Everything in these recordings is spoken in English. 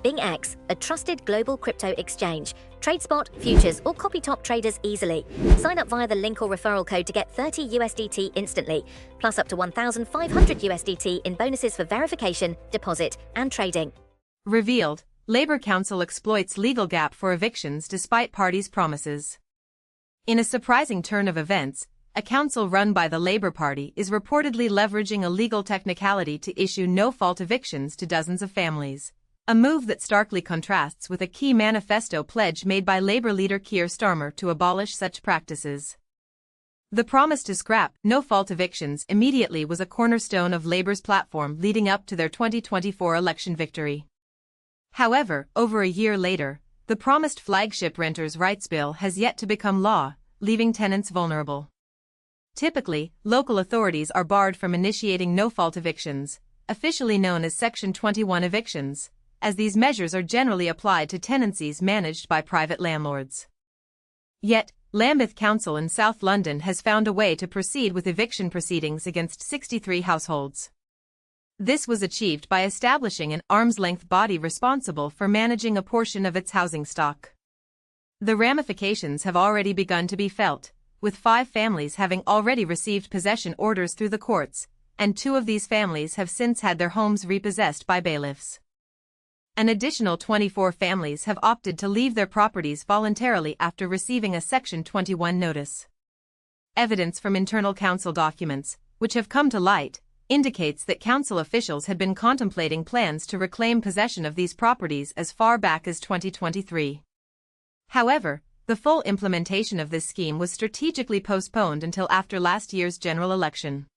BingX, a trusted global crypto exchange. Trade spot, futures, or copy top traders easily. Sign up via the link or referral code to get 30 USDT instantly, plus up to 1,500 USDT in bonuses for verification, deposit, and trading. Revealed, Labor Council exploits legal gap for evictions despite parties' promises. In a surprising turn of events, a council run by the Labour Party is reportedly leveraging a legal technicality to issue no-fault evictions to dozens of families, a move that starkly contrasts with a key manifesto pledge made by Labour leader Keir Starmer to abolish such practices. The promise to scrap no-fault evictions immediately was a cornerstone of Labour's platform leading up to their 2024 election victory. However, over a year later, the promised flagship renters' rights bill has yet to become law, leaving tenants vulnerable. Typically, local authorities are barred from initiating no-fault evictions, officially known as Section 21 evictions, as these measures are generally applied to tenancies managed by private landlords. Yet, Lambeth Council in South London has found a way to proceed with eviction proceedings against 63 households. This was achieved by establishing an arm's-length body responsible for managing a portion of its housing stock. The ramifications have already begun to be felt, with 5 families having already received possession orders through the courts, and 2 of these families have since had their homes repossessed by bailiffs. An additional 24 families have opted to leave their properties voluntarily after receiving a Section 21 notice. Evidence from internal council documents, which have come to light, indicates that council officials had been contemplating plans to reclaim possession of these properties as far back as 2023. However, the full implementation of this scheme was strategically postponed until after last year's general election.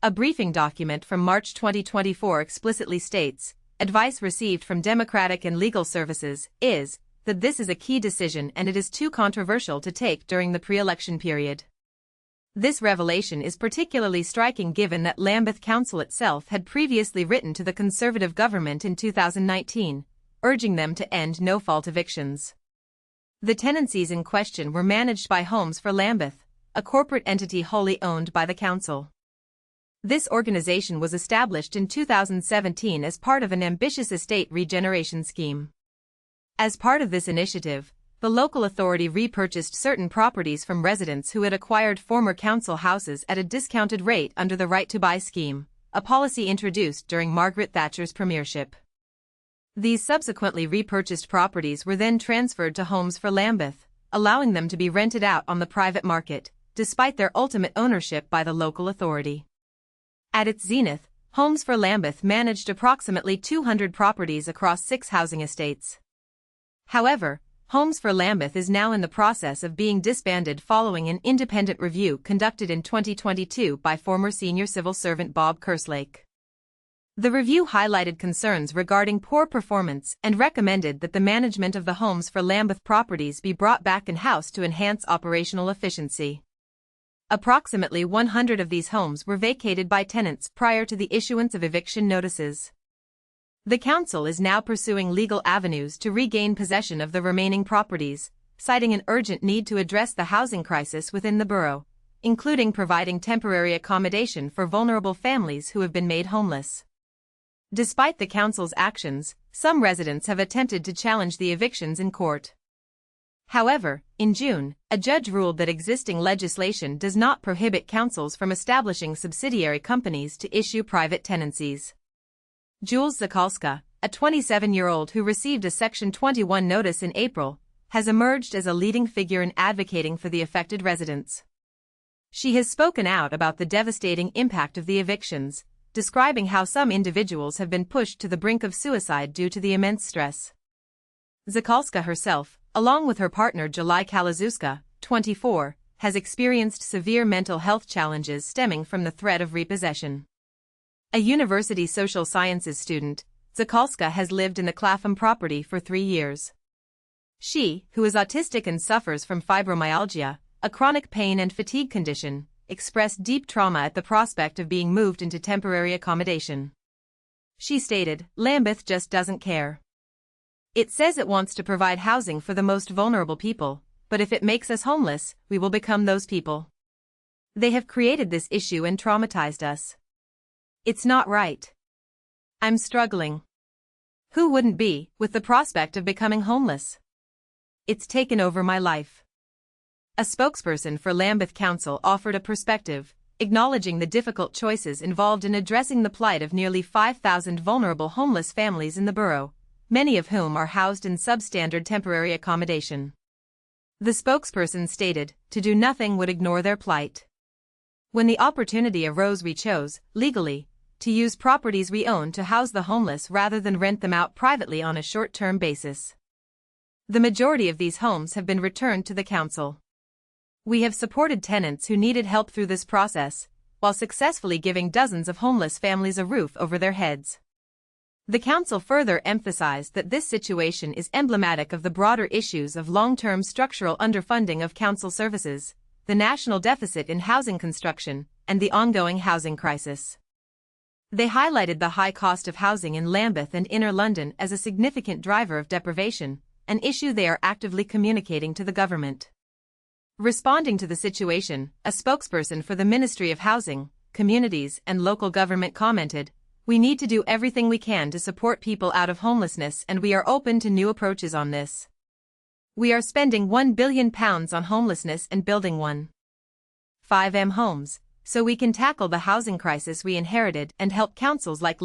A briefing document from March 2024 explicitly states, advice received from Democratic and Legal Services is that this is a key decision and it is too controversial to take during the pre-election period. This revelation is particularly striking given that Lambeth Council itself had previously written to the Conservative government in 2019, urging them to end no-fault evictions. The tenancies in question were managed by Homes for Lambeth, a corporate entity wholly owned by the council. This organization was established in 2017 as part of an ambitious estate regeneration scheme. As part of this initiative, the local authority repurchased certain properties from residents who had acquired former council houses at a discounted rate under the Right to Buy scheme, a policy introduced during Margaret Thatcher's premiership. These subsequently repurchased properties were then transferred to Homes for Lambeth, allowing them to be rented out on the private market, despite their ultimate ownership by the local authority. At its zenith, Homes for Lambeth managed approximately 200 properties across 6 housing estates. However, Homes for Lambeth is now in the process of being disbanded following an independent review conducted in 2022 by former senior civil servant Bob Kerslake. The review highlighted concerns regarding poor performance and recommended that the management of the Homes for Lambeth properties be brought back in-house to enhance operational efficiency. Approximately 100 of these homes were vacated by tenants prior to the issuance of eviction notices. The council is now pursuing legal avenues to regain possession of the remaining properties, citing an urgent need to address the housing crisis within the borough, including providing temporary accommodation for vulnerable families who have been made homeless. Despite the council's actions, some residents have attempted to challenge the evictions in court. However, in June, a judge ruled that existing legislation does not prohibit councils from establishing subsidiary companies to issue private tenancies. Jules Zakalska, a 27-year-old who received a Section 21 notice in April, has emerged as a leading figure in advocating for the affected residents. She has spoken out about the devastating impact of the evictions, describing how some individuals have been pushed to the brink of suicide due to the immense stress. Zakalska herself, along with her partner July Kalazuska, 24, has experienced severe mental health challenges stemming from the threat of repossession. A university social sciences student, Zakalska has lived in the Clapham property for 3 years. She, who is autistic and suffers from fibromyalgia, a chronic pain and fatigue condition, expressed deep trauma at the prospect of being moved into temporary accommodation. She stated, "Lambeth just doesn't care. It says it wants to provide housing for the most vulnerable people, but if it makes us homeless, we will become those people. They have created this issue and traumatized us. It's not right. I'm struggling. Who wouldn't be, with the prospect of becoming homeless? It's taken over my life. A spokesperson for Lambeth Council offered a perspective, acknowledging the difficult choices involved in addressing the plight of nearly 5,000 vulnerable homeless families in the borough, many of whom are housed in substandard temporary accommodation. The spokesperson stated, "To do nothing would ignore their plight. When the opportunity arose, we chose, legally, to use properties we own to house the homeless rather than rent them out privately on a short-term basis. The majority of these homes have been returned to the council. We have supported tenants who needed help through this process, while successfully giving dozens of homeless families a roof over their heads." The council further emphasized that this situation is emblematic of the broader issues of long-term structural underfunding of council services, the national deficit in housing construction, and the ongoing housing crisis. They highlighted the high cost of housing in Lambeth and Inner London as a significant driver of deprivation, an issue they are actively communicating to the government. Responding to the situation, a spokesperson for the Ministry of Housing, Communities and Local Government commented, "We need to do everything we can to support people out of homelessness, and we are open to new approaches on this. We are spending £1 billion on homelessness and building 1.5 million homes, so we can tackle the housing crisis we inherited and help councils like